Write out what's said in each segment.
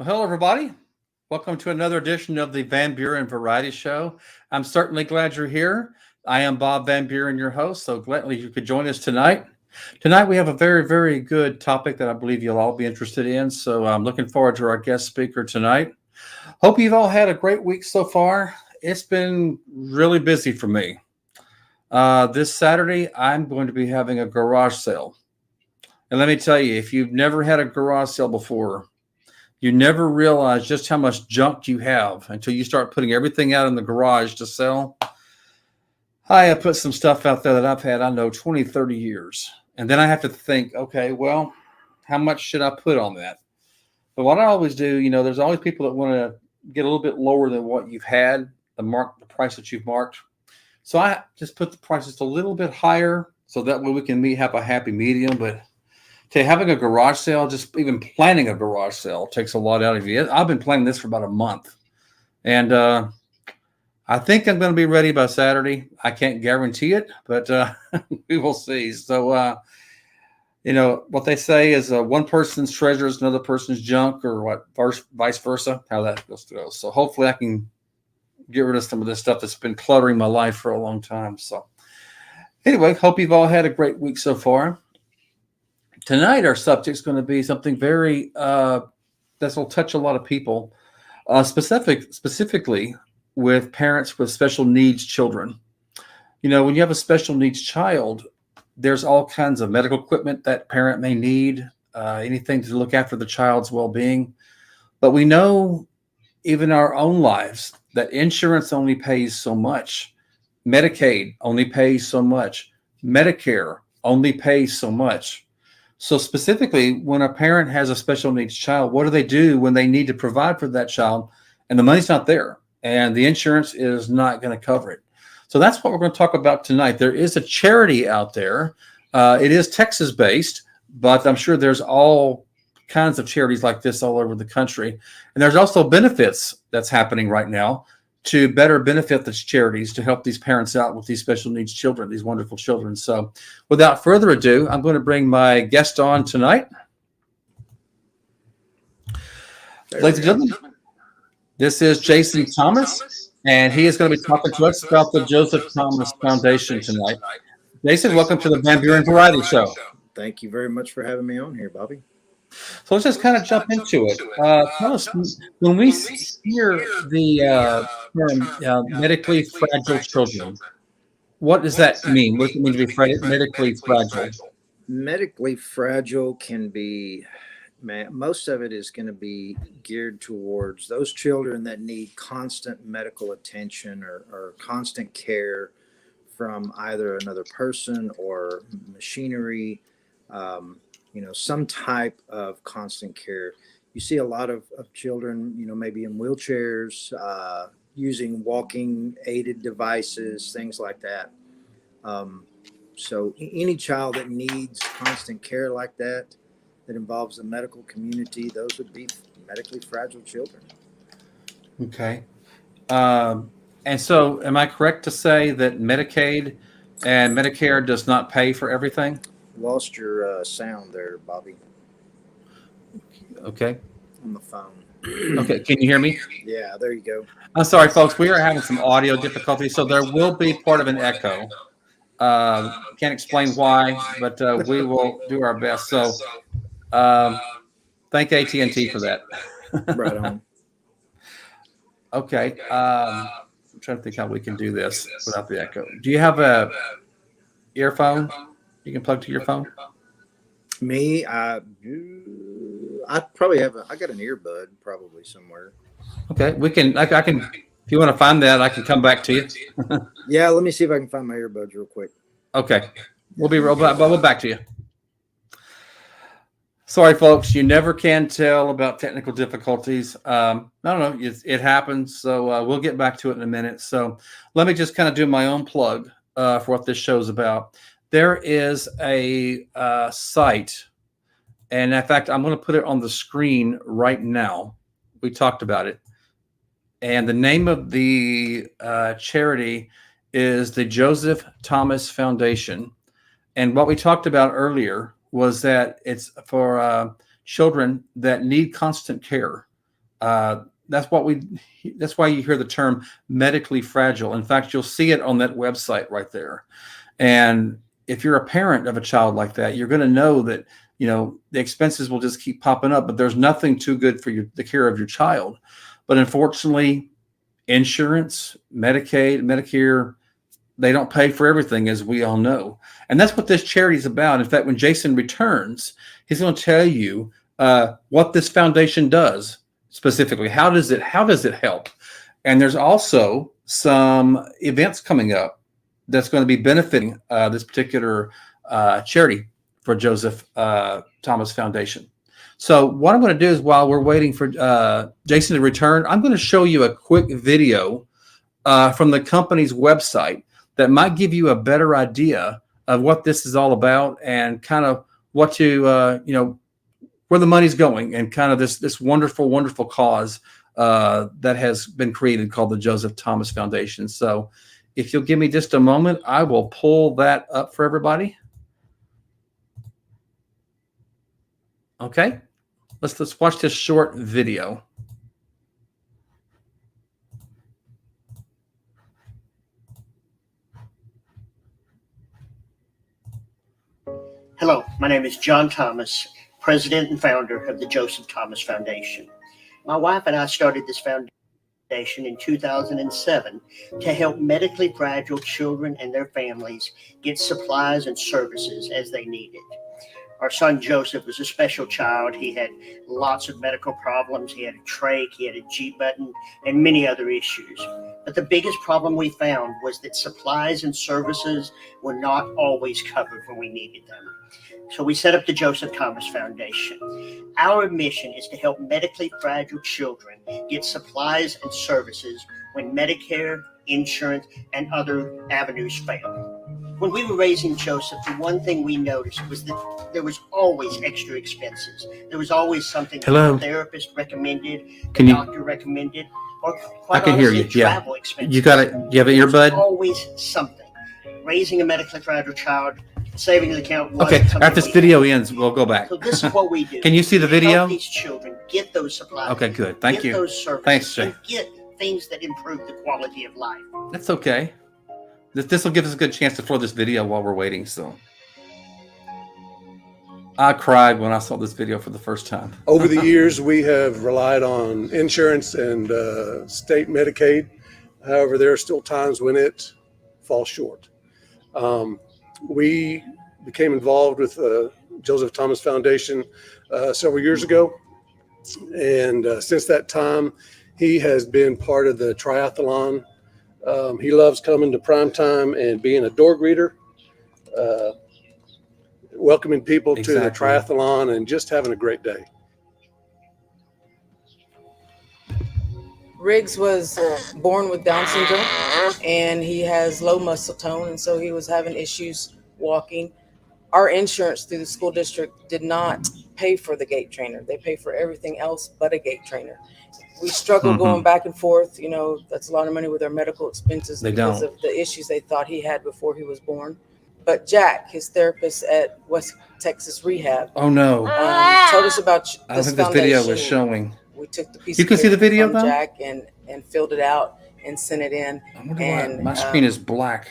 Well, hello, everybody. Welcome to another edition of the Van Buren Variety Show. I'm certainly glad you're here. I am Bob Van Buren, your host, so gladly you could join us tonight. Tonight, we have a very, very good topic that I believe you'll all be interested in, so I'm looking forward to our guest speaker tonight. Hope you've all had a great week so far. It's been really busy for me. This Saturday, I'm going to be having a garage sale. And let me tell you, if you've never had a garage sale before, you never realize just how much junk you have until you start putting everything out in the garage to sell. I have put some stuff out there that I've had, I know, 20, 30 years. And then I have to think, okay, well, how much should I put on that? But what I always do, there's always people that want to get a little bit lower than what you've had, the price that you've marked. So I just put the prices a little bit higher so that way we can have a happy medium. But having a garage sale, just even planning a garage sale takes a lot out of you. I've been planning this for about a month. And I think I'm going to be ready by Saturday. I can't guarantee it, but we will see. So, what they say is one person's treasure is another person's junk, or vice versa, how that goes. So hopefully I can get rid of some of this stuff that's been cluttering my life for a long time. So anyway, hope you've all had a great week so far. Tonight, our subject is going to be something very that will touch a lot of people, specifically with parents with special needs children. When you have a special needs child, there's all kinds of medical equipment that parent may need, anything to look after the child's well-being. But we know, even our own lives, that insurance only pays so much. Medicaid only pays so much. Medicare only pays so much. So specifically, when a parent has a special needs child, what do they do when they need to provide for that child and the money's not there and the insurance is not going to cover it? So that's what we're going to talk about tonight. There is a charity out there. It is Texas-based, but I'm sure there's all kinds of charities like this all over the country. And there's also benefits that's happening right now to better benefit these charities to help these parents out with these special needs children, these wonderful children. So without further ado, I'm going to bring my guest on tonight. Ladies and gentlemen, this is Jason Thomas, and he is going to be talking to us about the Joseph Thomas Foundation tonight. Jason, welcome to the Van Buren Variety Show. Thank you very much for having me on here, Bobby. So let's just kind of jump into it. Tell us, when we hear the term medically fragile children, what does that mean? What does it mean to be medically fragile? Medically fragile can be, most of it is going to be geared towards those children that need constant medical attention or constant care from either another person or machinery. Some type of constant care. You see a lot of children, maybe in wheelchairs, using walking aided devices, things like that. So any child that needs constant care like that involves the medical community, those would be medically fragile children. Okay. And so am I correct to say that Medicaid and Medicare does not pay for everything? Lost your sound there, Bobby. Okay. On the phone. Okay. Can you hear me? Yeah, there you go. I'm sorry, folks. We are having some audio difficulties, so there will be part of an echo. Can't explain why, but we will do our best. So thank AT&T for that. Right on. Okay. I'm trying to think how we can do this without the echo. Do you have a earphone you can plug to your phone? Me, I probably have. I got an earbud probably somewhere. Okay, we can. I can. If you want to find that, I can come back to you. Yeah, let me see if I can find my earbuds real quick. Okay, we'll back to you. Sorry, folks. You never can tell about technical difficulties. I don't know. It happens. So we'll get back to it in a minute. So let me just kind of do my own plug for what this show's about. There is a site, and in fact, I'm going to put it on the screen right now. We talked about it. And the name of the charity is the Joseph Thomas Foundation. And what we talked about earlier was that it's for children that need constant care. That's why you hear the term medically fragile. In fact, you'll see it on that website right there. And if you're a parent of a child like that, you're going to know that, the expenses will just keep popping up, but there's nothing too good for the care of your child. But unfortunately, insurance, Medicaid, Medicare, they don't pay for everything, as we all know. And that's what this charity is about. In fact, when Jason returns, he's going to tell you what this foundation does specifically. How does it help? And there's also some events coming up that's going to be benefiting this particular charity for Joseph Thomas Foundation. So what I'm going to do is, while we're waiting for Jason to return, I'm going to show you a quick video from the company's website that might give you a better idea of what this is all about and kind of what to, where the money's going, and kind of this wonderful, wonderful cause that has been created called the Joseph Thomas Foundation. So if you'll give me just a moment, I will pull that up for everybody. Okay, let's watch this short video. Hello, my name is John Thomas, president and founder of the Joseph Thomas Foundation. My wife and I started this foundation in 2007 to help medically fragile children and their families get supplies and services as they needed. Our son Joseph was a special child. He had lots of medical problems. He had a trach, he had a G button, and many other issues. But the biggest problem we found was that supplies and services were not always covered when we needed them. So we set up the Joseph Thomas Foundation. Our mission is to help medically fragile children get supplies and services when Medicare, insurance, and other avenues fail. When we were raising Joseph, the one thing we noticed was that there was always extra expenses. There was always something that the therapist recommended, the doctor recommended, or quite honestly, travel expenses. You have an earbud? Always something. Raising a medically fragile child, savings account. Okay, after this video ends, we'll go back. So this is what we do. Can you see the video? Help these children get those supplies. Okay, good. Thank you. Get those services. Thanks, Jay. And get things that improve the quality of life. That's okay. This will give us a good chance to throw this video while we're waiting. So I cried when I saw this video for the first time. Over the years, we have relied on insurance and state Medicaid. However, there are still times when it falls short. We became involved with Joseph Thomas Foundation several years ago. And since that time, he has been part of the triathlon. He loves coming to primetime and being a door greeter, welcoming people to the triathlon and just having a great day. Riggs was born with Down syndrome, and he has low muscle tone, and so he was having issues walking. Our insurance through the school district did not pay for the gait trainer. They pay for everything else but a gait trainer. We struggled going back and forth. That's a lot of money with our medical expenses because of the issues they thought he had before he was born. But Jack, his therapist at West Texas Rehab, told us about this I think this video was showing. We took the piece. You can see the video though, Jack, and filled it out and sent it in. I wonder why my screen is black.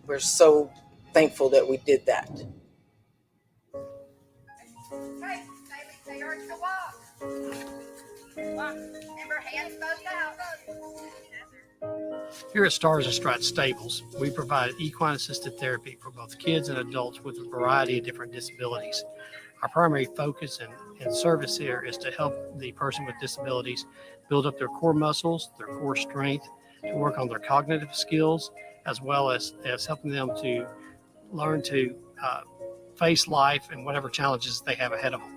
We're so thankful that we did that. Hey, they are to walk. Remember, hands both out. Here at Stars and Stripes Stables, we provide equine assisted therapy for both kids and adults with a variety of different disabilities. Our primary focus and service here is to help the person with disabilities build up their core muscles, their core strength, to work on their cognitive skills, as well as helping them to learn to face life and whatever challenges they have ahead of them.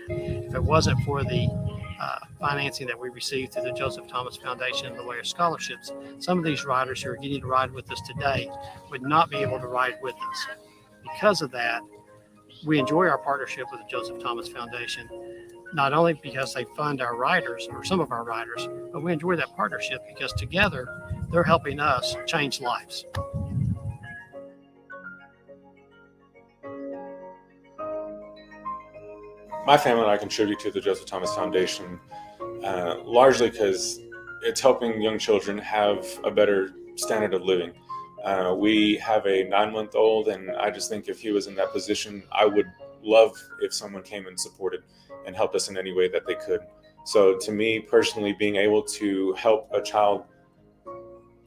If it wasn't for the financing that we received through the Joseph Thomas Foundation in the way of scholarships, some of these riders who are getting to ride with us today would not be able to ride with us. Because of that, we enjoy our partnership with the Joseph Thomas Foundation, not only because they fund our riders or some of our riders, but we enjoy that partnership because together they're helping us change lives. My family and I contribute to the Joseph Thomas Foundation largely because it's helping young children have a better standard of living. We have a 9-month-old, and I just think if he was in that position, I would love if someone came and supported and helped us in any way that they could. So to me personally, being able to help a child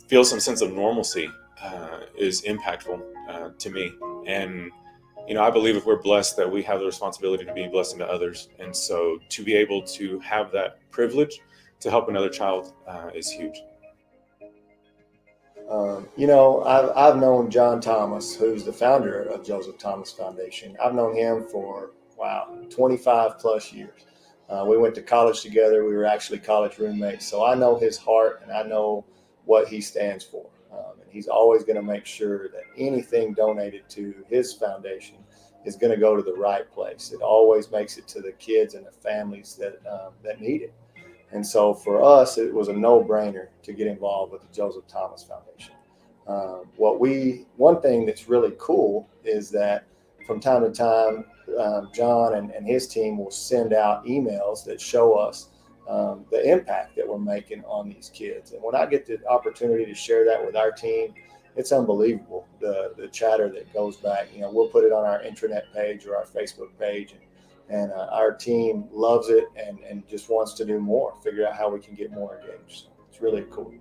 feel some sense of normalcy is impactful to me. And I believe if we're blessed, that we have the responsibility to be a blessing to others. And so to be able to have that privilege to help another child is huge. I've known John Thomas, who's the founder of Joseph Thomas Foundation. I've known him for, 25 plus years. We went to college together. We were actually college roommates. So I know his heart and I know what he stands for. And he's always going to make sure that anything donated to his foundation is going to go to the right place. It always makes it to the kids and the families that need it. And so for us, it was a no-brainer to get involved with the Joseph Thomas Foundation. One thing that's really cool is that from time to time, John and his team will send out emails that show us the impact that we're making on these kids. And when I get the opportunity to share that with our team, it's unbelievable, the chatter that goes back. We'll put it on our intranet page or our Facebook page, and our team loves it and just wants to do more, figure out how we can get more engaged. So it's really cool.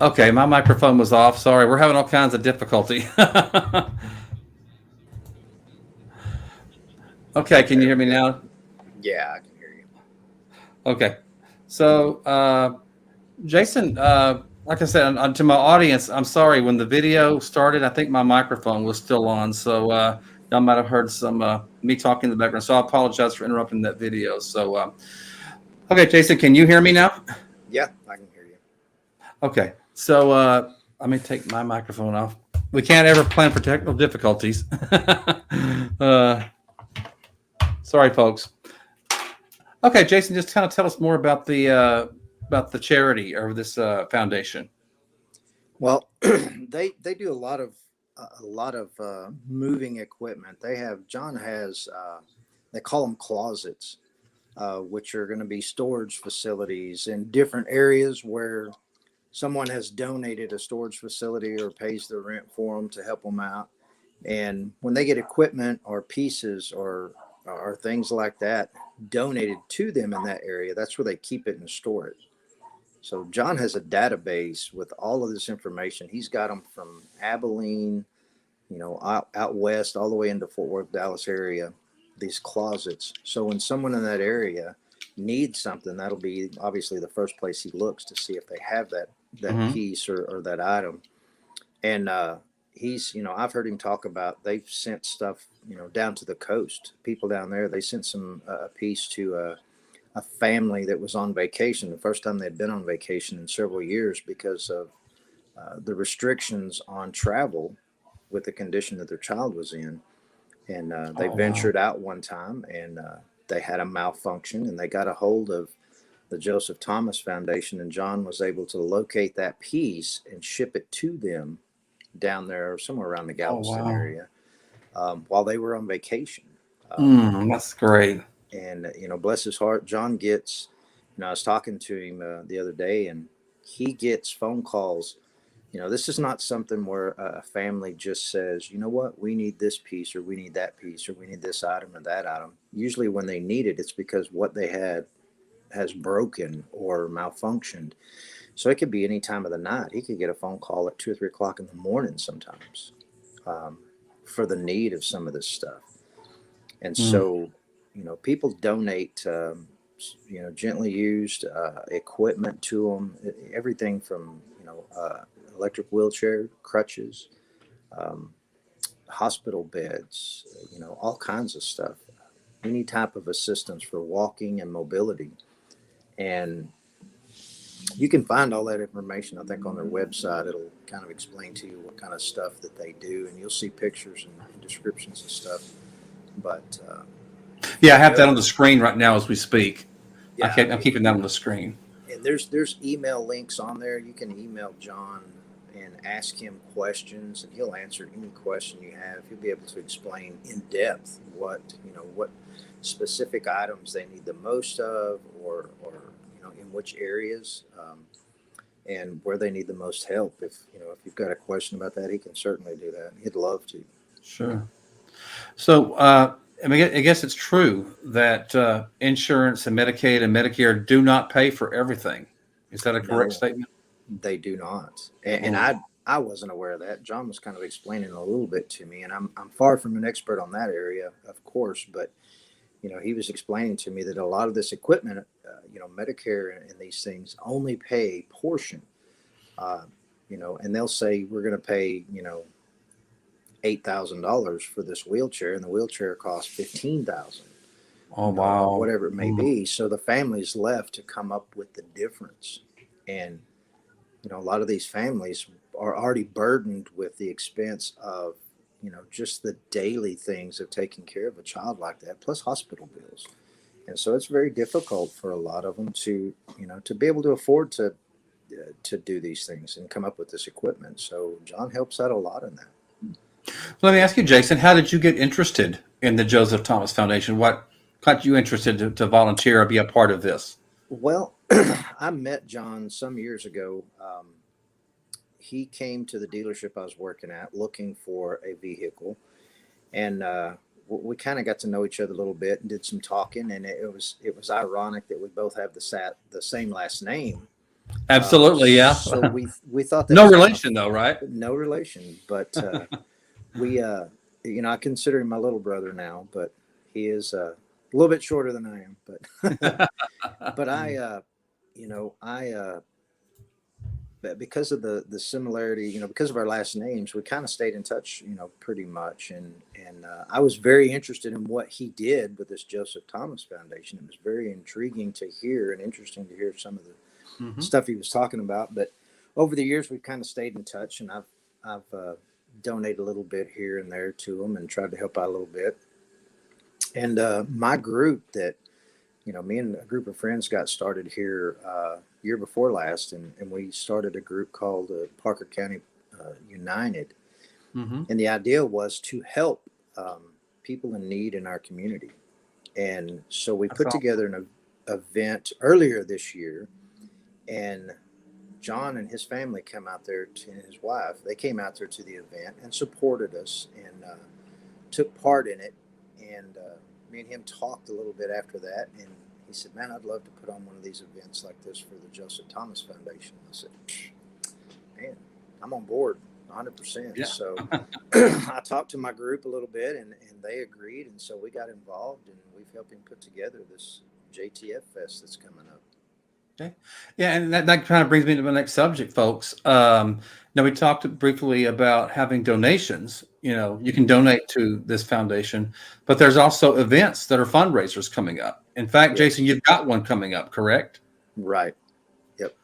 Okay, my microphone was off. Sorry, we're having all kinds of difficulty. Okay, can you hear me now? Yeah, I can hear you. Okay, so Jason, like I said, to my audience, I'm sorry. When the video started, I think my microphone was still on, so y'all might have heard some me talking in the background. So I apologize for interrupting that video. So, okay, Jason, can you hear me now? Yeah, I can hear you. Okay, so let me take my microphone off. We can't ever plan for technical difficulties. Sorry, folks. Okay, Jason, just kind of tell us more about the charity or this foundation. Well, they do a lot of moving equipment. John has they call them closets, which are going to be storage facilities in different areas where someone has donated a storage facility or pays the rent for them to help them out. And when they get equipment or pieces or things like that donated to them in that area, that's where they keep it and store it. So John has a database with all of this information. He's got them from Abilene, out west, all the way into Fort Worth, Dallas area, these closets. So when someone in that area needs something, that'll be obviously the first place he looks to see if they have that piece or that item. And I've heard him talk about, they've sent stuff, down to the coast. People down there, they sent a piece to a family that was on vacation, the first time they'd been on vacation in several years because of the restrictions on travel with the condition that their child was in. And they ventured out one time, and they had a malfunction, and they got a hold of the Joseph Thomas Foundation, and John was able to locate that piece and ship it to them down there somewhere around the Galveston area while they were on vacation. That's great. And, bless his heart, John gets, I was talking to him the other day, and he gets phone calls. This is not something where a family just says, you know what, we need this piece or we need that piece or we need this item or that item. Usually when they need it, it's because what they had has broken or malfunctioned. So it could be any time of the night. He could get a phone call at 2 or 3 o'clock in the morning sometimes for the need of some of this stuff. And so, people donate gently used equipment to them, everything from, electric wheelchair, crutches, um, hospital beds, all kinds of stuff, any type of assistance for walking and mobility. And you can find all that information, I think, on their website. It'll kind of explain to you what kind of stuff that they do, and you'll see pictures and descriptions and stuff. But Yeah, I have that on the screen right now as we speak. yeah, I'm keeping that on the screen. and there's email links on there. You can email John and ask him questions, and he'll answer any question you have. He'll be able to explain in depth what specific items they need the most of, or in which areas, and where they need the most help. If you've got a question about that, he can certainly do that. He'd love to. Sure. So, I mean, I guess it's true that insurance and Medicaid and Medicare do not pay for everything. Is that a correct No, statement? they do not. And I wasn't aware of that. John was kind of explaining a little bit to me, and I'm far from an expert on that area, of course, but he was explaining to me that a lot of this equipment, Medicare and these things only pay a portion, and they'll say we're going to pay, $8,000 for this wheelchair, and the wheelchair costs $15,000. Oh, wow. Whatever it may be. So the family's left to come up with the difference. And, a lot of these families are already burdened with the expense of, just the daily things of taking care of a child like that, plus hospital bills. And so it's very difficult for a lot of them to be able to afford to do these things and come up with this equipment. So John helps out a lot in that. Let me ask you, Jason, how did you get interested in the Joseph Thomas Foundation? What got you interested to volunteer or be a part of this? Well, I met John some years ago. He came to the dealership I was working at looking for a vehicle, and we kind of got to know each other a little bit and did some talking. And it was ironic that we both have the same last name. Absolutely, yeah. So we thought that No was relation, though, right? no relation, but we I consider him my little brother now, but he is a little bit shorter than I am. But but because of the similarity, because of our last names, we kind of stayed in touch, pretty much. And I was very interested in what he did with this Joseph Thomas Foundation. It was very intriguing to hear and interesting to hear some of the stuff he was talking about. But over the years, we've kind of stayed in touch, and I've donated a little bit here and there to him and tried to help out a little bit. And my group that, me and a group of friends got started here year before last, and we started a group called Parker County United. And the idea was to help people in need in our community. And so we put together an event earlier this year, and John and his family came out there, and his wife, they came out there to the event and supported us and took part in it. And me and him talked a little bit after that, and he said, "Man, I'd love to put on one of these events like this for the Joseph Thomas Foundation." I said, "Man, I'm on board 100%. Yeah. So I talked to my group a little bit, and they agreed. And so we got involved, and we've helped him put together this JTF Fest that's coming up. Okay. Yeah, and that kind of brings me to the next subject, folks. Now, we talked briefly about having donations. You can donate to this foundation, but there's also events that are fundraisers coming up. In fact, yes. Jason, you've got one coming up, correct? Right. Yep.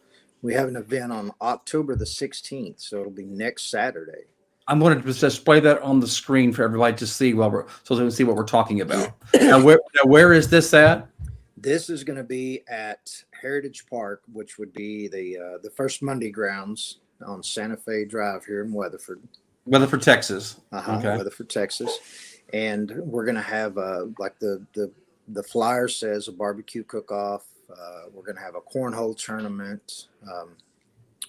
We have an event on October the 16th, so it'll be next Saturday. I'm going to display that on the screen for everybody to see so they can see what we're talking about. Now, where is this at? This is going to be at Heritage Park, which would be the First Monday grounds on Santa Fe Drive here in Weatherford. Weatherford, Texas. Okay. Weatherford, Texas. And we're going to have, like the flyer says, a barbecue cook-off. We're going to have a cornhole tournament.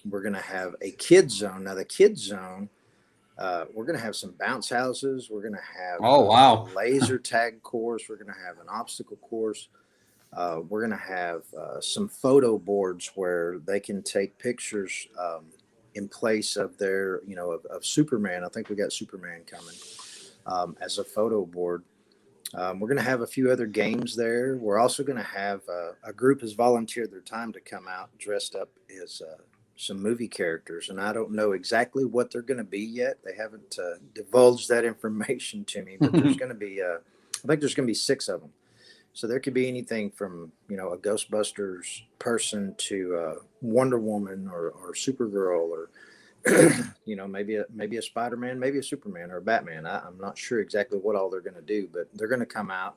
We're going to have a kids zone. Now, the kids zone, we're going to have some bounce houses. We're going to have a laser tag course. We're going to have an obstacle course. We're going to have some photo boards where they can take pictures in place of their, of Superman. I think we got Superman coming as a photo board. We're going to have a few other games there. We're also going to have a group has volunteered their time to come out dressed up as some movie characters, and I don't know exactly what they're going to be yet. They haven't divulged that information to me, but there's going to be, I think there's going to be 6 of them. So there could be anything from, you know, a Ghostbusters person to Wonder Woman or Supergirl or, you know, maybe a Spider-Man, maybe a Superman or a Batman. I'm not sure exactly what all they're going to do, but they're going to come out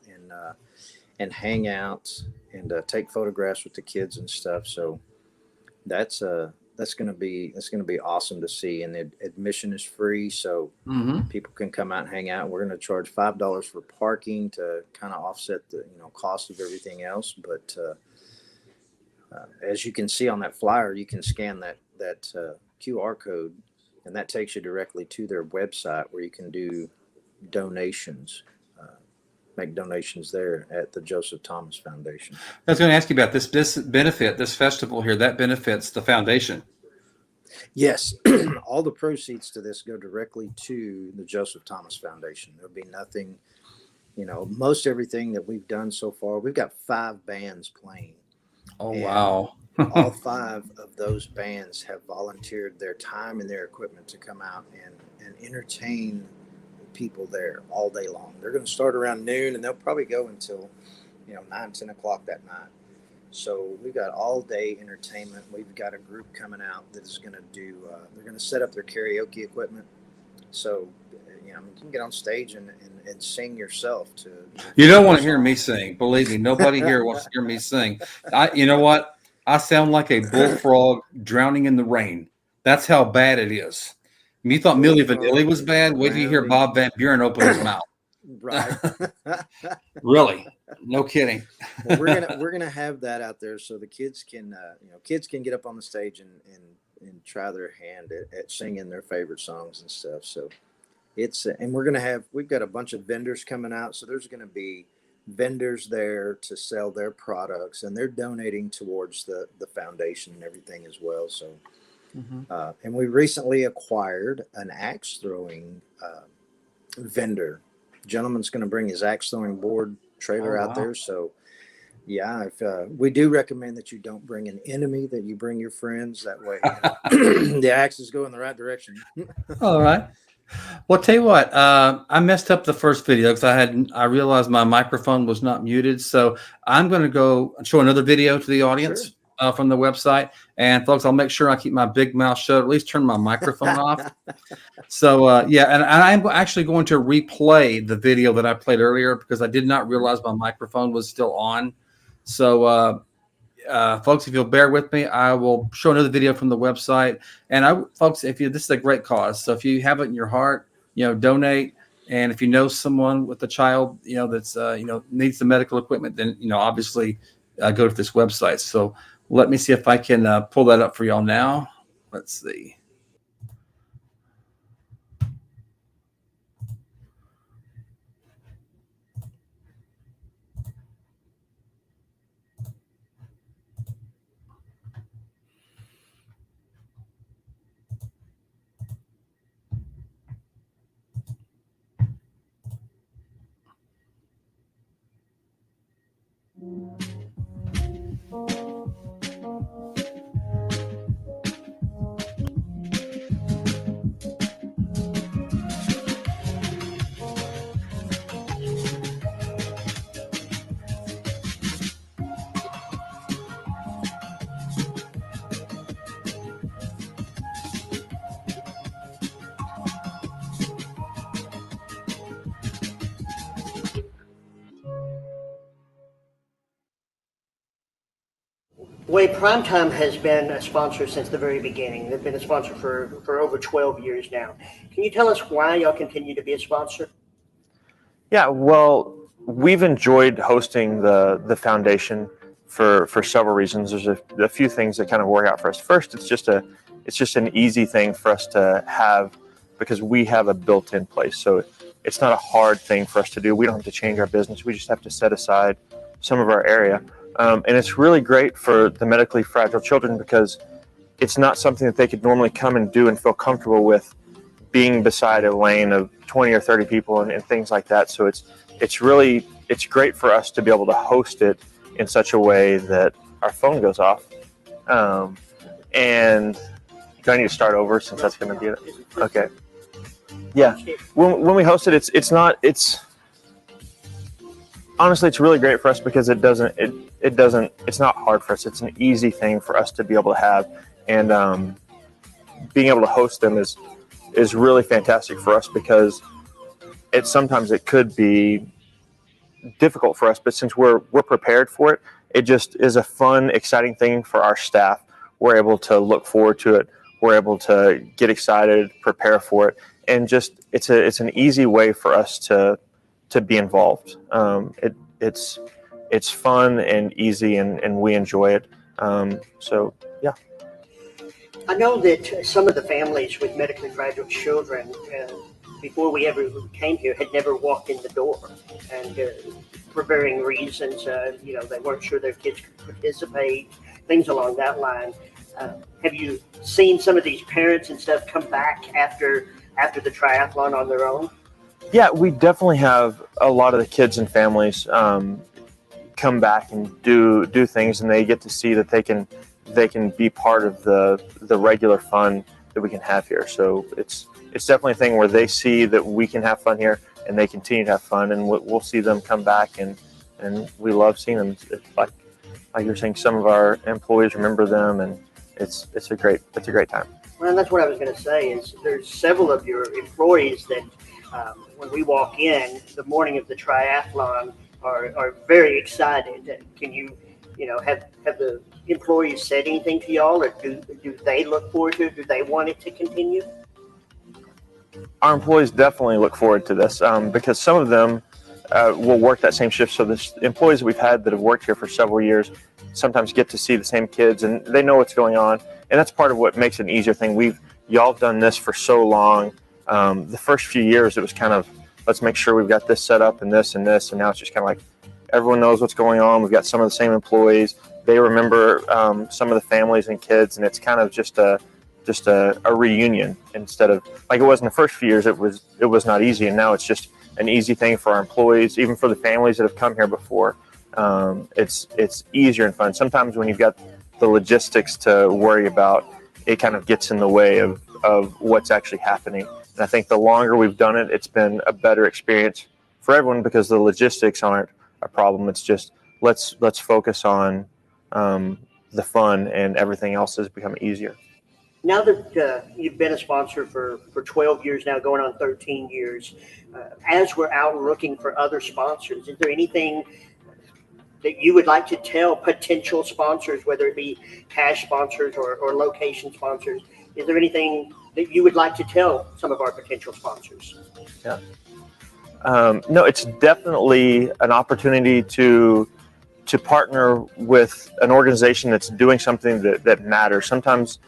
and hang out and take photographs with the kids and stuff. So that's going to be awesome to see. And the admission is free, so people can come out and hang out. We're going to charge $5 for parking to kind of offset the, you know, cost of everything else. But as you can see on that flyer, you can scan that QR code, and that takes you directly to their website where you can do donations, make donations there at the Joseph Thomas Foundation. I was going to ask you about this benefit, this festival here, that benefits the foundation. Yes, all the proceeds to this go directly to the Joseph Thomas Foundation. There'll be nothing, you know, most everything that we've done so far. We've got 5 bands playing. Oh, wow. All 5 of those bands have volunteered their time and their equipment to come out and entertain people there all day long. They're going to start around noon, and they'll probably go until, you know, 9-10 o'clock that night. So we've got all day entertainment. We've got a group coming out that is going to do, they're going to set up their karaoke equipment. So, you know, you can get on stage and sing yourself to. You don't want to hear me sing. Believe me, nobody here wants to hear me sing. You know what? I sound like a bullfrog drowning in the rain. That's how bad it is. You thought Milli Vanilli was bad? Wait till you hear Bob Van Buren open his mouth. Right. Really? No kidding. Well, we're gonna have that out there so the kids can kids can get up on the stage and try their hand at singing their favorite songs and stuff. So it's and we've got a bunch of vendors coming out, so there's going to be vendors there to sell their products, and they're donating towards the foundation and everything as well. So and we recently acquired an axe throwing vendor. Gentleman's going to bring his axe throwing board trailer out there. So yeah, if we do recommend that you don't bring an enemy, that you bring your friends. That way the axes go in the right direction. All right. Well, tell you what, I messed up the first video because I realized my microphone was not muted. So I'm going to go show another video to the audience from the website. And folks, I'll make sure I keep my big mouth shut, at least turn my microphone off. So and I'm actually going to replay the video that I played earlier because I did not realize my microphone was still on. So folks, if you'll bear with me, I will show another video from the website. And folks, this is a great cause. So if you have it in your heart, donate. And if you know someone with a child, that's needs the medical equipment, then obviously go to this website. So let me see if I can pull that up for y'all now. Let's see. Way Primetime has been a sponsor since the very beginning. They've been a sponsor for over 12 years now. Can you tell us why y'all continue to be a sponsor? Yeah, well, we've enjoyed hosting the foundation for several reasons. There's a few things that kind of work out for us. First, it's just an easy thing for us to have because we have a built-in place. So it's not a hard thing for us to do. We don't have to change our business. We just have to set aside some of our area. And it's really great for the medically fragile children because it's not something that they could normally come and do and feel comfortable with being beside a lane of 20 or 30 people and things like that. So it's it's great for us to be able to host it in such a way that our phone goes off. And do I need to start over since that's going to be it? Okay. Yeah. When we host it, it's honestly, it's really great for us because it's not hard for us. It's an easy thing for us to be able to have, and being able to host them is really fantastic for us because sometimes it could be difficult for us, but since we're prepared for it, it just is a fun, exciting thing for our staff. We're able to look forward to it. We're able to get excited, prepare for it, and just it's an easy way for us to be involved. It's fun and easy, and we enjoy it. So yeah. I know that some of the families with medically fragile children, before we ever came here, had never walked in the door, and for varying reasons, they weren't sure their kids could participate, things along that line. Have you seen some of these parents and stuff come back after the triathlon on their own? Yeah, we definitely have a lot of the kids and families come back and do things, and they get to see that they can be part of the regular fun that we can have here. So it's definitely a thing where they see that we can have fun here, and they continue to have fun, and we'll see them come back, and we love seeing them. It's like you're saying, some of our employees remember them, and it's a great time. Well, that's what I was going to say. Is there's several of your employees that when we walk in the morning of the triathlon are very excited. Can you have the employees said anything to y'all, or do they look forward to it? Do they want it to continue? Our employees definitely look forward to this because some of them will work that same shift. So the employees that we've had that have worked here for several years sometimes get to see the same kids, and they know what's going on. And that's part of what makes it an easier thing. Y'all have done this for so long. The first few years, it was kind of, let's make sure we've got this set up and this and this. And now it's just kind of like everyone knows what's going on. We've got some of the same employees. They remember some of the families and kids, and it's kind of just a reunion instead of like it was in the first few years. It was not easy, and now it's just an easy thing for our employees, even for the families that have come here before. It's easier and fun. Sometimes when you've got the logistics to worry about, it kind of gets in the way of what's actually happening. And I think the longer we've done it, it's been a better experience for everyone because the logistics aren't a problem. It's just let's focus on the fun, and everything else has become easier. Now that you've been a sponsor for 12 years now, going on 13 years, as we're out looking for other sponsors, is there anything that you would like to tell potential sponsors, whether it be cash sponsors or location sponsors? Is there anything that you would like to tell some of our potential sponsors? Yeah. No, it's definitely an opportunity to partner with an organization that's doing something that matters. Sometimes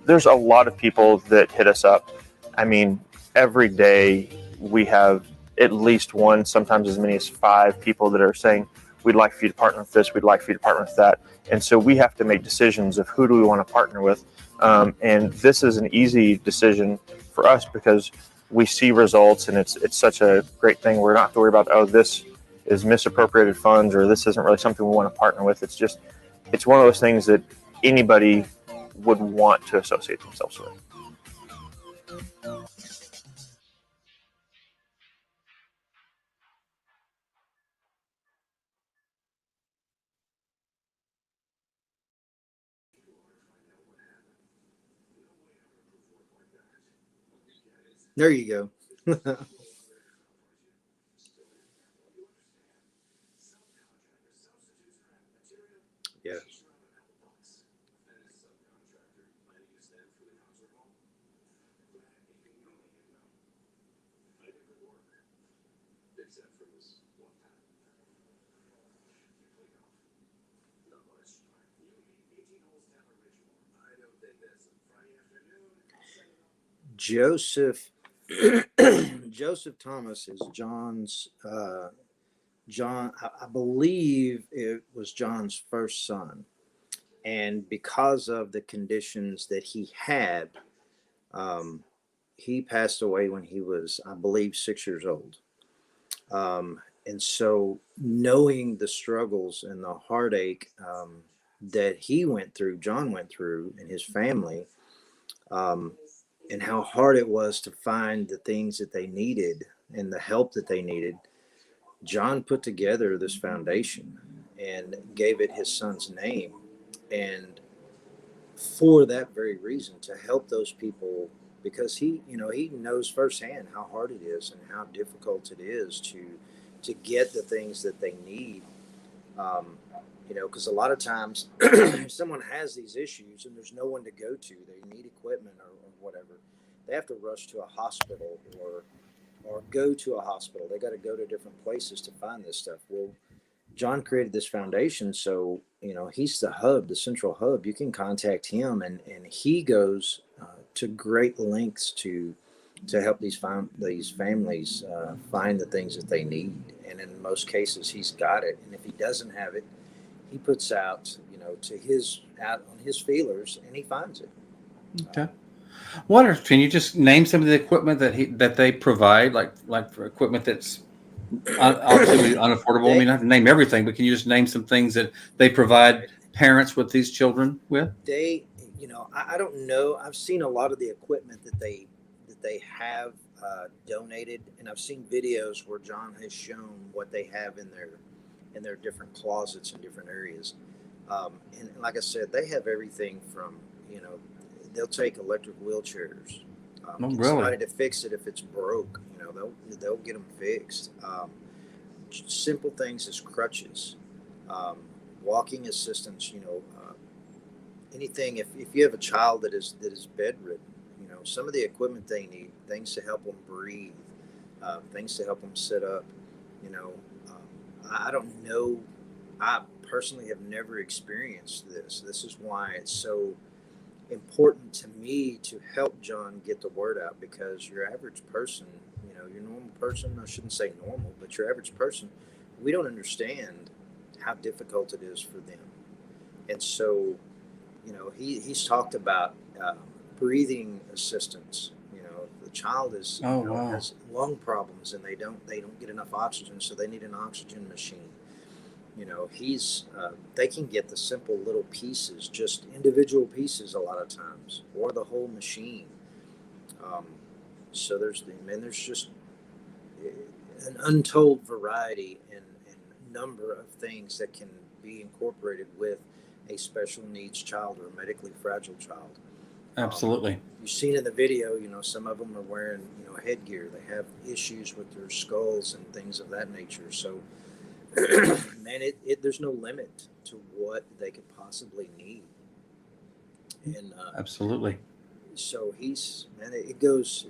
there's a lot of people that hit us up. I mean, every day we have at least one, sometimes as many as 5 people that are saying, we'd like for you to partner with this, we'd like for you to partner with that. And so we have to make decisions of who do we want to partner with. And this is an easy decision for us because we see results, and it's such a great thing. We're not have to worry about, this is misappropriated funds, or this isn't really something we want to partner with. It's one of those things that anybody would want to associate themselves with. There you go. Yeah. Joseph Thomas is John's John. I believe it was John's first son, and because of the conditions that he had, he passed away when he was, I believe, 6 years old. And so knowing the struggles and the heartache that John went through, and his family, um, and how hard it was to find the things that they needed and the help that they needed, John put together this foundation and gave it his son's name. And for that very reason, to help those people, because he knows firsthand how hard it is and how difficult it is to get the things that they need. Um, because a lot of times if someone has these issues and there's no one to go to, they need equipment or whatever, they have to rush to a hospital or go to a hospital. They got to go to different places to find this stuff. Well, John created this foundation, so he's the hub, the central hub. You can contact him, and he goes to great lengths to help these families find the things that they need. And in most cases, he's got it. And if he doesn't have it, he puts out out on his feelers, and he finds it. Okay. Can you just name some of the equipment that they provide, like for equipment that's obviously unaffordable? I mean, I have to name everything, but can you just name some things that they provide parents with these children with? I don't know. I've seen a lot of the equipment that they have donated, and I've seen videos where John has shown what they have in their different closets in different areas. And like I said, they have everything from, they'll take electric wheelchairs, get somebody to fix it if it's broke. They'll get them fixed. Simple things as crutches, walking assistance. Anything. If you have a child that is bedridden, some of the equipment they need, things to help them breathe, things to help them sit up. I don't know. I personally have never experienced this. This is why it's so important to me to help John get the word out, because your average person, your normal person, I shouldn't say normal, but your average person, we don't understand how difficult it is for them. And so, he's talked about breathing assistance. The child has lung problems and they don't get enough oxygen, so they need an oxygen machine. They can get the simple little pieces, just individual pieces a lot of times, or the whole machine. So there's just an untold variety and number of things that can be incorporated with a special needs child or a medically fragile child. Absolutely. You've seen in the video, some of them are wearing, headgear. They have issues with their skulls and things of that nature. So, man, there's no limit to what they could possibly need. And absolutely. So it goes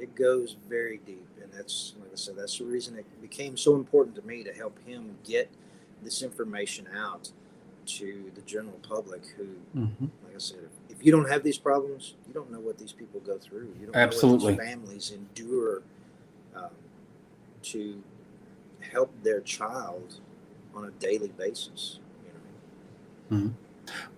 very deep, and that's, like I said, that's the reason it became so important to me to help him get this information out to the general public who, like I said, if you don't have these problems, you don't know what these people go through. You don't know what these families endure to help their child on a daily basis.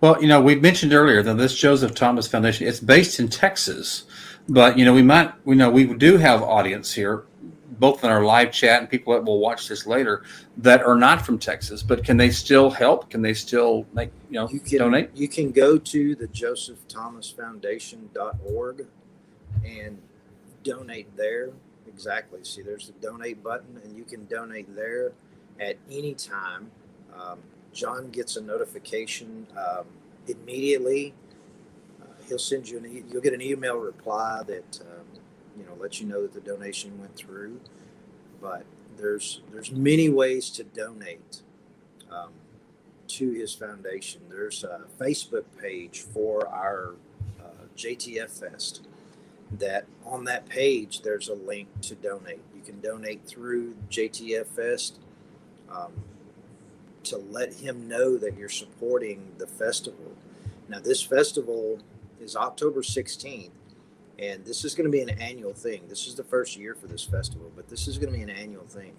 Well, we mentioned earlier that this Joseph Thomas Foundation, it's based in Texas, but we do have audience here, both in our live chat and people that will watch this later, that are not from Texas. But can they still help? Can they still donate? You can go to the josephthomasfoundation.org and donate there. Exactly. See, there's the donate button, and you can donate there at any time. John gets a notification immediately. He'll send you you'll get an email reply that lets you know that the donation went through. But there's many ways to donate to his foundation. There's a Facebook page for our JTF Fest. That on that page there's a link to donate. You can donate through JTF Fest. To let him know that you're supporting the festival. Now, this festival is October 16th, and this is going to be an annual thing. This is the first year for this festival, but this is going to be an annual thing.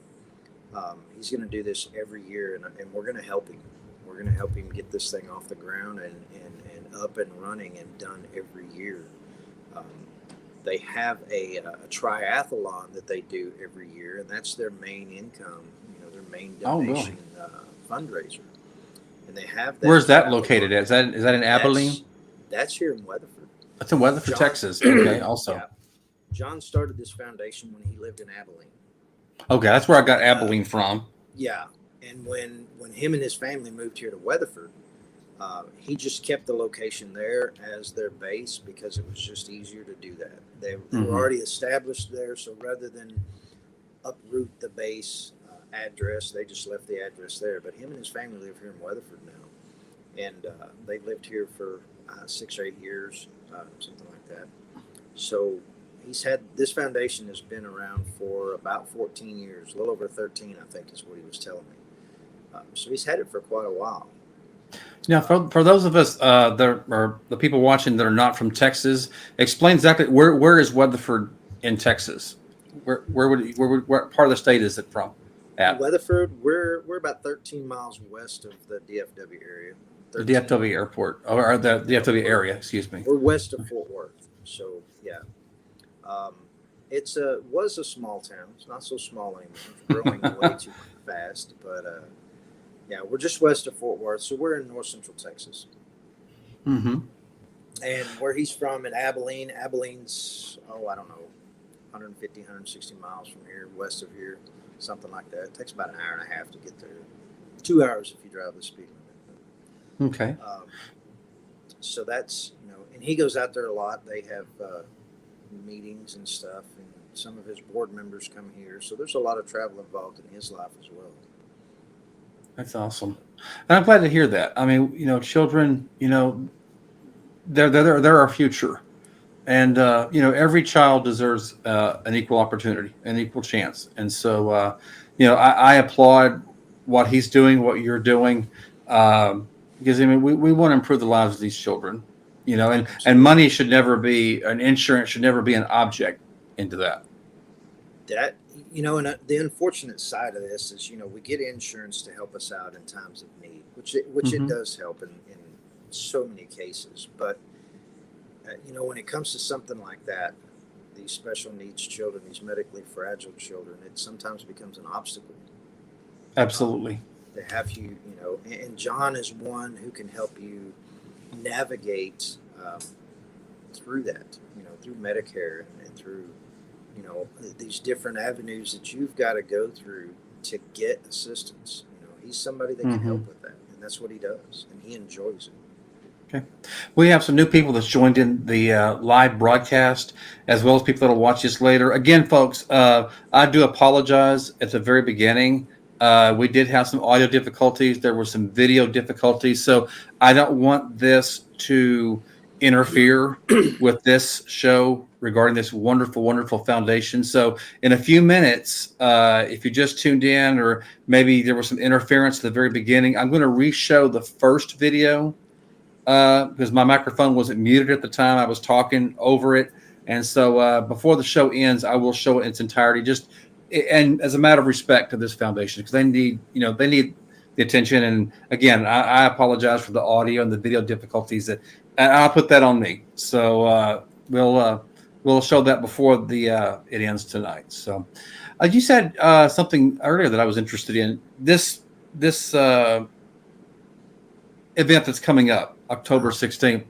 He's going to do this every year, and we're going to help him. We're going to help him get this thing off the ground and up and running and done every year. They have a triathlon that they do every year, and that's their main income, their main Oh, really? donation fundraiser. And they have that. Where's that triathlon. located? Is that in Abilene? That's here in Weatherford. That's in Weatherford, John- Texas. Okay, also. Yeah. John started this foundation when he lived in Abilene. Okay, that's where I got Abilene from. Yeah, and when him and his family moved here to Weatherford, he just kept the location there as their base because it was just easier to do that. They were already established there, so rather than uproot the base address, they just left the address there. But him and his family live here in Weatherford now, and they lived here for 6 or 8 years, something like that. So this foundation has been around for about 14 years, a little over 13, I think is what he was telling me. So he's had it for quite a while. Now, for those of us that are the people watching that are not from Texas, explain exactly where is Weatherford in Texas? Where part of the state is it from? Weatherford, we're about 13 miles west of the DFW area. The DFW airport, or the DFW area, excuse me. We're west of Fort Worth, so yeah. Was a small town. It's not so small anymore. It's growing way too fast, but yeah, we're just west of Fort Worth, so we're in north central Texas. Mm-hmm. And where he's from in Abilene's, I don't know, 150, 160 miles from here, west of here, something like that. It takes about an hour and a half to get there. 2 hours if you drive the speed limit. Okay. So that's, and he goes out there a lot. They have meetings and stuff, and some of his board members come here. So there's a lot of travel involved in his life as well. That's awesome. And I'm glad to hear that. I mean, children, they're our future. And, every child deserves an equal opportunity, an equal chance. And so, I applaud what he's doing, what you're doing, because, we want to improve the lives of these children, and money should never be, an insurance should never be an object into that. And the unfortunate side of this is, we get insurance to help us out in times of need, which it does help in so many cases. But, when it comes to something like that, these special needs children, these medically fragile children, it sometimes becomes an obstacle. Absolutely. They have you, and John is one who can help you navigate through that, through Medicare and through, these different avenues that you've got to go through to get assistance. He's somebody that can help with that, and that's what he does, and he enjoys it. Okay. We have some new people that's joined in the live broadcast, as well as people that will watch this later. Again, folks, I do apologize at the very beginning. We did have some audio difficulties. There were some video difficulties. So I don't want this to interfere with this show regarding this wonderful, wonderful foundation. So in a few minutes, if you just tuned in, or maybe there was some interference at the very beginning, I'm going to re-show the first video because my microphone wasn't muted at the time. I was talking over it. And so before the show ends, I will show it in its entirety, and as a matter of respect to this foundation, because they need the attention. And again, I apologize for the audio and the video difficulties and I'll put that on me. So we'll show that before it ends tonight. So you said something earlier that I was interested in. This event that's coming up, October 16th.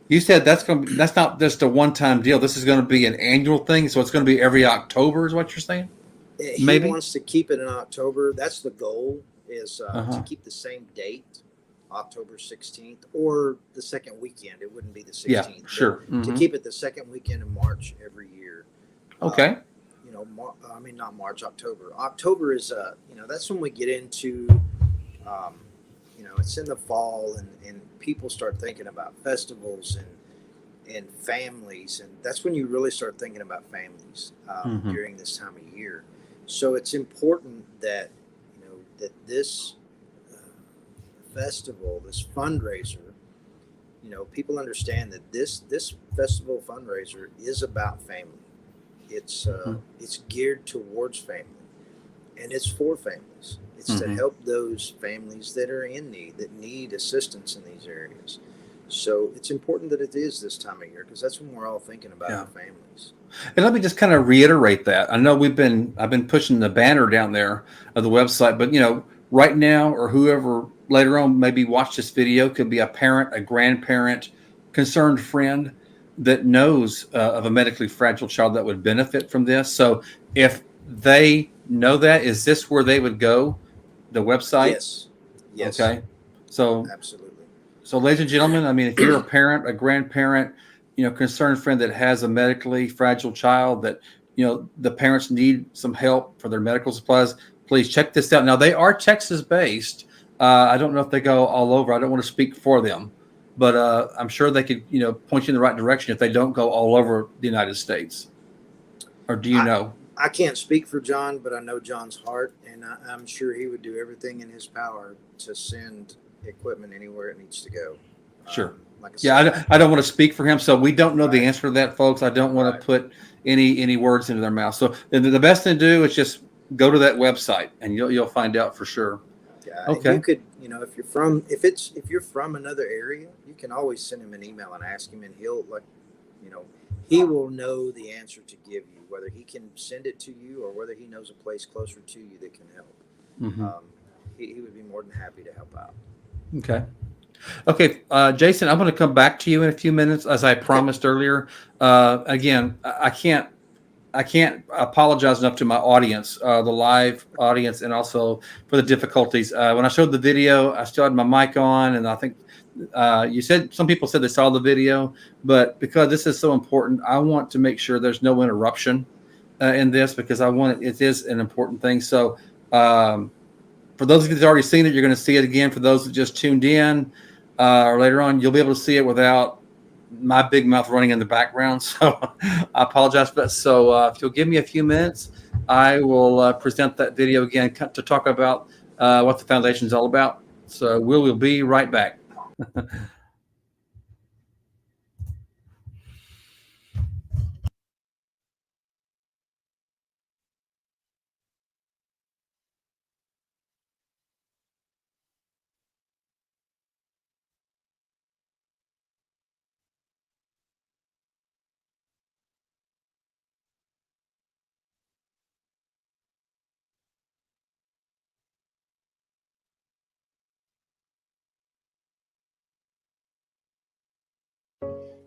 You said that's not just a one-time deal. This is going to be an annual thing. So it's going to be every October, is what you're saying? He wants to keep it in October. That's the goal, is to keep the same date, October 16th, or the second weekend. It wouldn't be the 16th. Yeah, sure. To keep it the second weekend in March every year. Okay. Not March, October. October is, that's when we get into, it's in the fall, and people start thinking about festivals and families, and that's when you really start thinking about families during this time of year. So it's important that that this festival, this fundraiser, people understand that this festival fundraiser is about family. It's geared towards family, and it's for families. It's to help those families that are in need, that need assistance in these areas. So it's important that it is this time of year because that's when we're all thinking about Yeah. our families. And let me just kind of reiterate that. I know I've been pushing the banner down there of the website, but right now or whoever later on maybe watch this video could be a parent, a grandparent, concerned friend that knows of a medically fragile child that would benefit from this. So if they know that, is this where they would go? The website? Yes. Yes. Okay. So Absolutely. ladies and gentlemen, I mean, if you're a parent, a grandparent, concerned friend that has a medically fragile child that, the parents need some help for their medical supplies, please check this out. Now, they are Texas based. I don't know if they go all over. I don't want to speak for them, but I'm sure they could, point you in the right direction if they don't go all over the United States. Or do you know? I can't speak for John, but I know John's heart, and I'm sure he would do everything in his power to send equipment anywhere it needs to go. Sure. Like I Yeah, said, I don't want to speak for him, so we don't know the Right. answer to that, folks. I don't want Right. to put any words into their mouth. So the best thing to do is just go to that website, and you'll find out for sure. yeah, Okay. and you could, if you're from another area, you can always send him an email and ask him, and he will know the answer to give you, whether he can send it to you or whether he knows a place closer to you that can help. Mhm. He would be more than happy to help out. Okay, Jason, I'm going to come back to you in a few minutes, as I promised earlier. Again, I can't apologize enough to my audience, the live audience, and also for the difficulties. When I showed the video, I still had my mic on, and I think some people said they saw the video, but because this is so important, I want to make sure there's no interruption in this because it is an important thing. So for those of you that have already seen it, you're going to see it again. For those that just tuned in or later on, you'll be able to see it without my big mouth running in the background. So I apologize for that. So if you'll give me a few minutes, I will present that video again to talk about what the foundation is all about. So we'll be right back.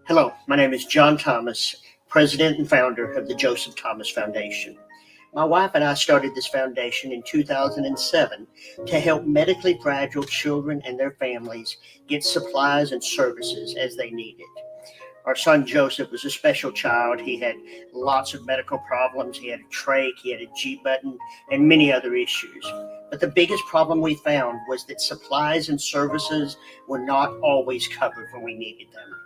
Hello, my name is John Thomas, president and founder of the Joseph Thomas Foundation. My wife and I started this foundation in 2007 to help medically fragile children and their families get supplies and services as they needed. Our son Joseph was a special child. He had lots of medical problems. He had a trach, he had a G button, and many other issues. But the biggest problem we found was that supplies and services were not always covered when we needed them.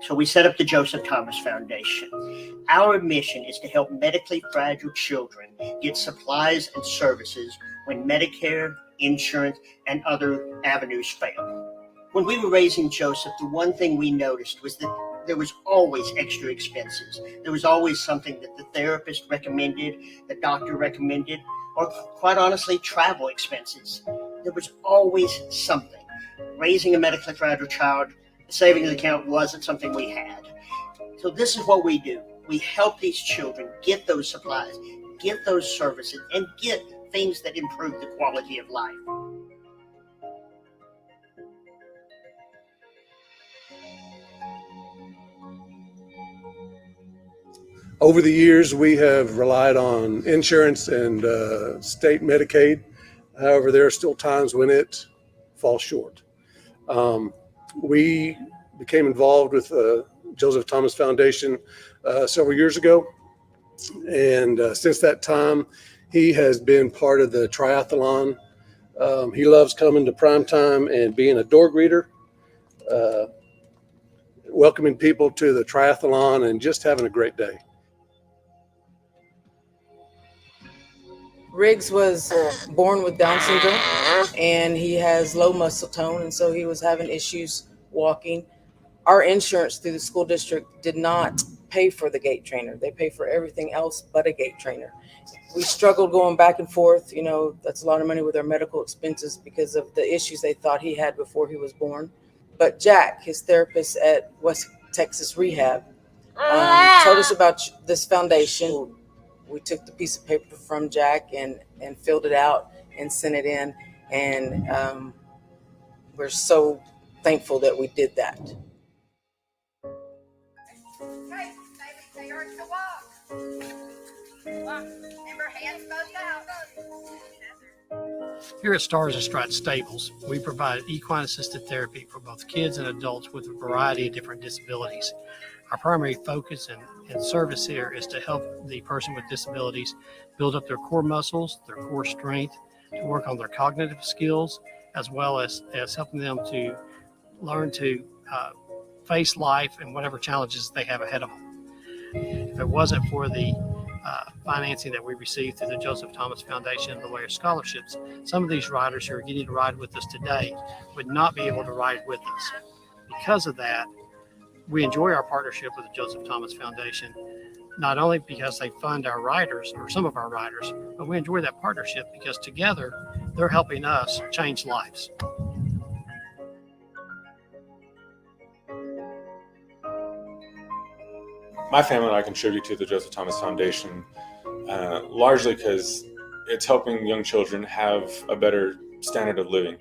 So we set up the Joseph Thomas Foundation. Our mission is to help medically fragile children get supplies and services when Medicare, insurance, and other avenues fail. When we were raising Joseph, the one thing we noticed was that there was always extra expenses. There was always something that the therapist recommended, the doctor recommended, or quite honestly, travel expenses. There was always something. Raising a medically fragile child, the savings account wasn't something we had. So this is what we do. We help these children get those supplies, get those services, and get things that improve the quality of life. Over the years, we have relied on insurance and state Medicaid. However, there are still times when it falls short. We became involved with Joseph Thomas Foundation several years ago. And since that time, he has been part of the triathlon. He loves coming to primetime and being a door greeter, welcoming people to the triathlon and just having a great day. Riggs was born with Down syndrome, and he has low muscle tone, and so he was having issues walking. Our insurance through the school district did not pay for the gait trainer. They pay for everything else but a gait trainer. We struggled going back and forth. That's a lot of money with our medical expenses because of the issues they thought he had before he was born. But Jack, his therapist at West Texas Rehab, told us about this foundation. We took the piece of paper from Jack and filled it out and sent it in. And we're so thankful that we did that. Hey, they are to walk. Walk. Remember, hands both out. Here at Stars and Stripes Stables, we provide equine assisted therapy for both kids and adults with a variety of different disabilities. Our primary focus and service here is to help the person with disabilities build up their core muscles, their core strength, to work on their cognitive skills, as well as helping them to learn to face life and whatever challenges they have ahead of them. If it wasn't for the financing that we received through the Joseph Thomas Foundation and the Layer Scholarships, some of these riders who are getting to ride with us today would not be able to ride with us. Because of that, we enjoy our partnership with the Joseph Thomas Foundation, not only because they fund our riders or some of our riders, but we enjoy that partnership because together they're helping us change lives. My family and I contribute to the Joseph Thomas Foundation largely because it's helping young children have a better standard of living.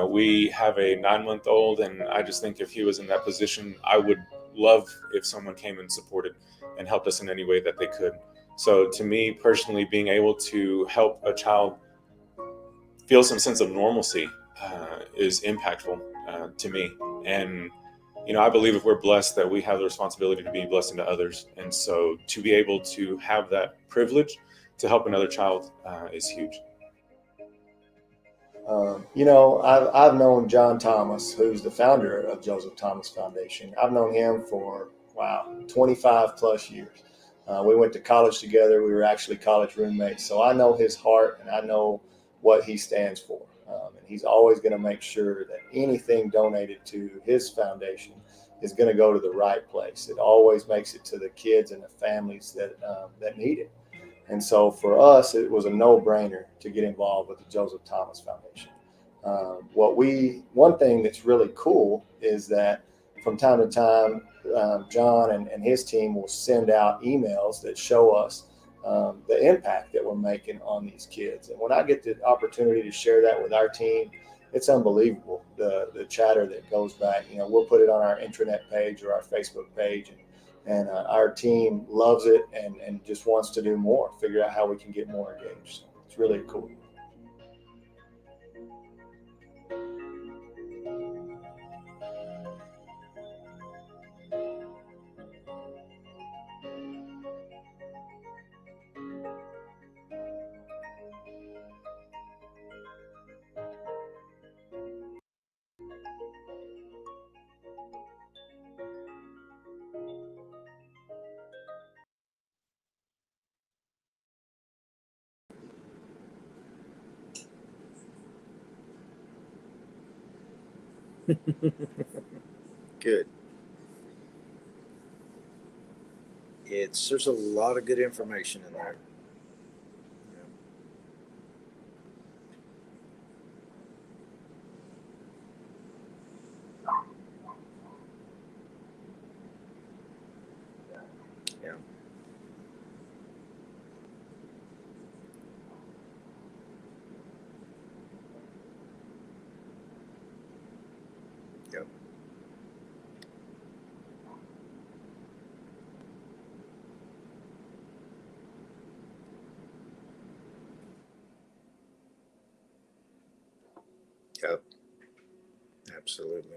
We have a 9-month-old, and I just think if he was in that position, I would love if someone came and supported and helped us in any way that they could. So to me personally, being able to help a child feel some sense of normalcy is impactful to me. And I believe if we're blessed, that we have the responsibility to be a blessing to others. And so to be able to have that privilege to help another child is huge. I've known John Thomas, who's the founder of Joseph Thomas Foundation. I've known him for, 25 plus years. We went to college together. We were actually college roommates. So I know his heart and I know what he stands for. And he's always going to make sure that anything donated to his foundation is going to go to the right place. It always makes it to the kids and the families that need it. And so for us, it was a no-brainer to get involved with the Joseph Thomas Foundation. One thing that's really cool is that from time to time, John and his team will send out emails that show us the impact that we're making on these kids. And when I get the opportunity to share that with our team, it's unbelievable, the chatter that goes back. We'll put it on our intranet page or our Facebook page, and our team loves it and just wants to do more, figure out how we can get more engaged. So it's really cool. Good. There's a lot of good information in there. Yeah. Yep. Yep. Absolutely.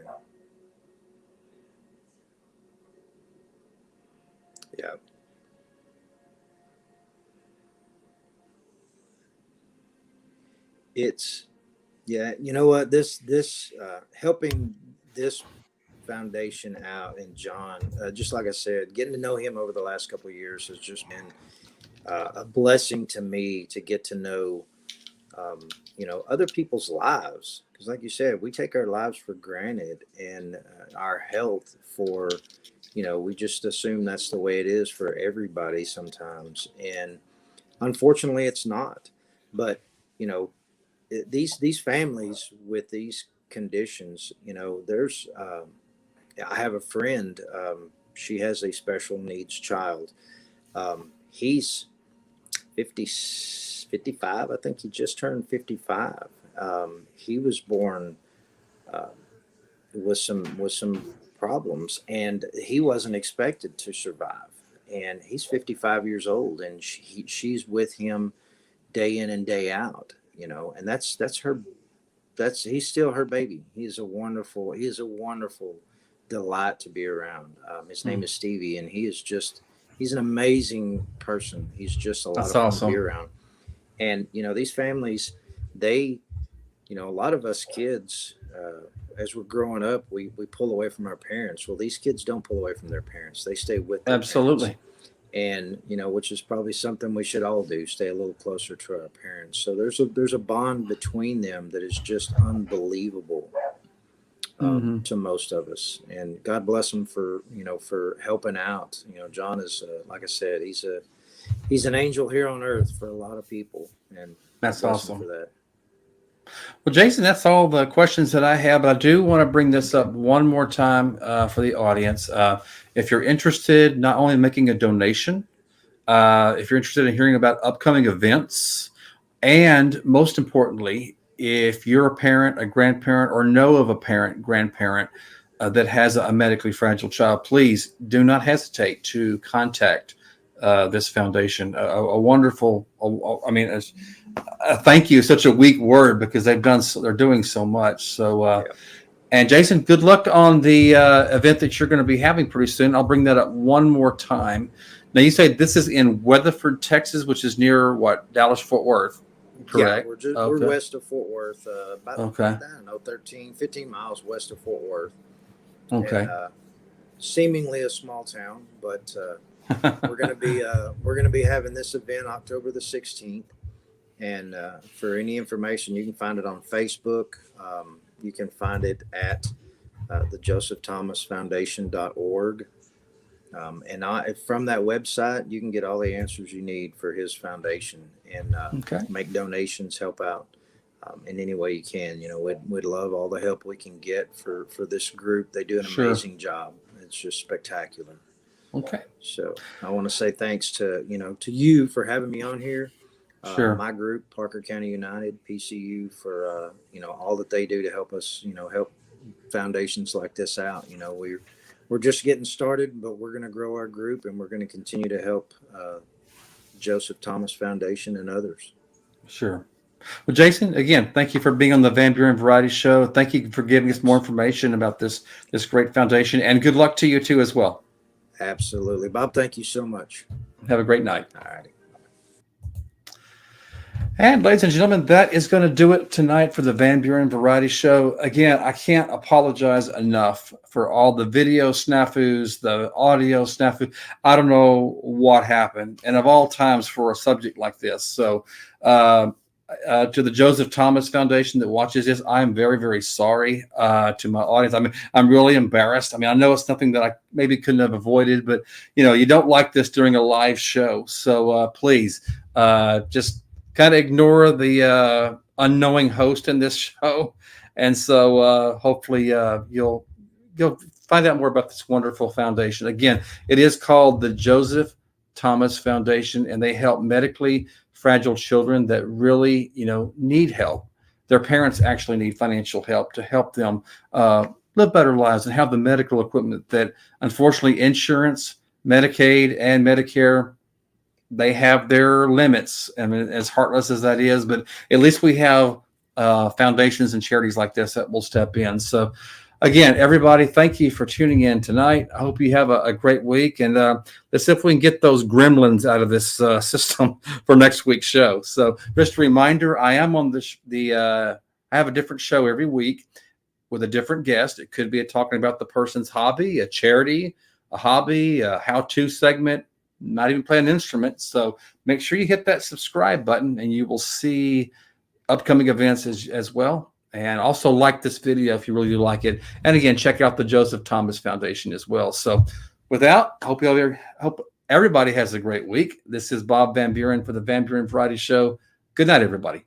Yeah. You know what, this helping this foundation out, and John, just like I said, getting to know him over the last couple of years has just been a blessing to me to get to know other people's lives, because like you said, we take our lives for granted, and our health for we just assume that's the way it is for everybody sometimes, and unfortunately it's not. But these families with these conditions. There's I have a friend. She has a special needs child. He's 55. I think he just turned 55. He was born with some problems, and he wasn't expected to survive. And he's 55 years old, and she's with him day in and day out. And that's her. He's still her baby. He is a wonderful delight to be around. His name is Stevie, and he's an amazing person. He's just a lot of fun to be around. And these families, a lot of us kids, as we're growing up, we pull away from our parents. Well, these kids don't pull away from their parents. They stay with their Absolutely. parents. And which is probably something we should all do, stay a little closer to our parents. So there's a bond between them that is just unbelievable to most of us. And God bless them for helping out. John is like I said, he's an angel here on earth for a lot of people, and that's awesome for that. Well, Jason, that's all the questions that I have. But I do want to bring this up one more time for the audience. If you're interested, not only in making a donation, if you're interested in hearing about upcoming events, and most importantly, if you're a parent, a grandparent, or know of a parent, grandparent that has a medically fragile child, please do not hesitate to contact this foundation. A wonderful, thank you is such a weak word because they're doing so much. So, and Jason, good luck on the event that you're going to be having pretty soon. I'll bring that up one more time. Now, you say this is in Weatherford, Texas, which is near what, Dallas, Fort Worth, correct? Yeah, we're west of Fort Worth, about I don't know, 15 miles west of Fort Worth. Okay. And, seemingly a small town, but we're going to be having this event October the 16th. And for any information, you can find it on Facebook. You can find it at the josephthomasfoundation.org. And from that website, you can get all the answers you need for his foundation and make donations, help out in any way you can. We'd love all the help we can get for this group. They do an amazing job. It's just spectacular. Okay. So I want to say thanks to you for having me on here. My group, Parker County United, PCU, for all that they do to help us, help foundations like this out. We're just getting started, but we're going to grow our group, and we're going to continue to help Joseph Thomas Foundation and others. Sure. Well, Jason, again, thank you for being on the Van Buren Variety Show. Thank you for giving us more information about this great foundation, and good luck to you too as well. Absolutely. Bob, thank you so much. Have a great night. All righty. And ladies and gentlemen, that is going to do it tonight for the Van Buren Variety Show. Again, I can't apologize enough for all the video snafus, the audio snafu. I don't know what happened, and of all times for a subject like this. So to the Joseph Thomas Foundation that watches this, I'm very, very sorry to my audience. I'm really embarrassed. I know it's something that I maybe couldn't have avoided, but you don't like this during a live show. So please just kind of ignore the unknowing host in this show. And so hopefully you'll find out more about this wonderful foundation. Again, it is called the Joseph Thomas Foundation, and they help medically fragile children that really, need help. Their parents actually need financial help to help them live better lives and have the medical equipment that, unfortunately, insurance, Medicaid, and Medicare, they have their limits. As heartless as that is, but at least we have foundations and charities like this that will step in. So again, everybody, thank you for tuning in tonight. I hope you have a great week, and let's see if we can get those gremlins out of this system for next week's show. So just a reminder, I am on I have a different show every week with a different guest. It could be talking about the person's hobby, a charity, a hobby, a how-to segment, not even play an instrument. So make sure you hit that subscribe button, and you will see upcoming events as well. And also like this video if you really do like it. And again, check out the Joseph Thomas Foundation as well. So without, I hope everybody has a great week. This is Bob Van Buren for the Van Buren Variety Show. Good night, everybody.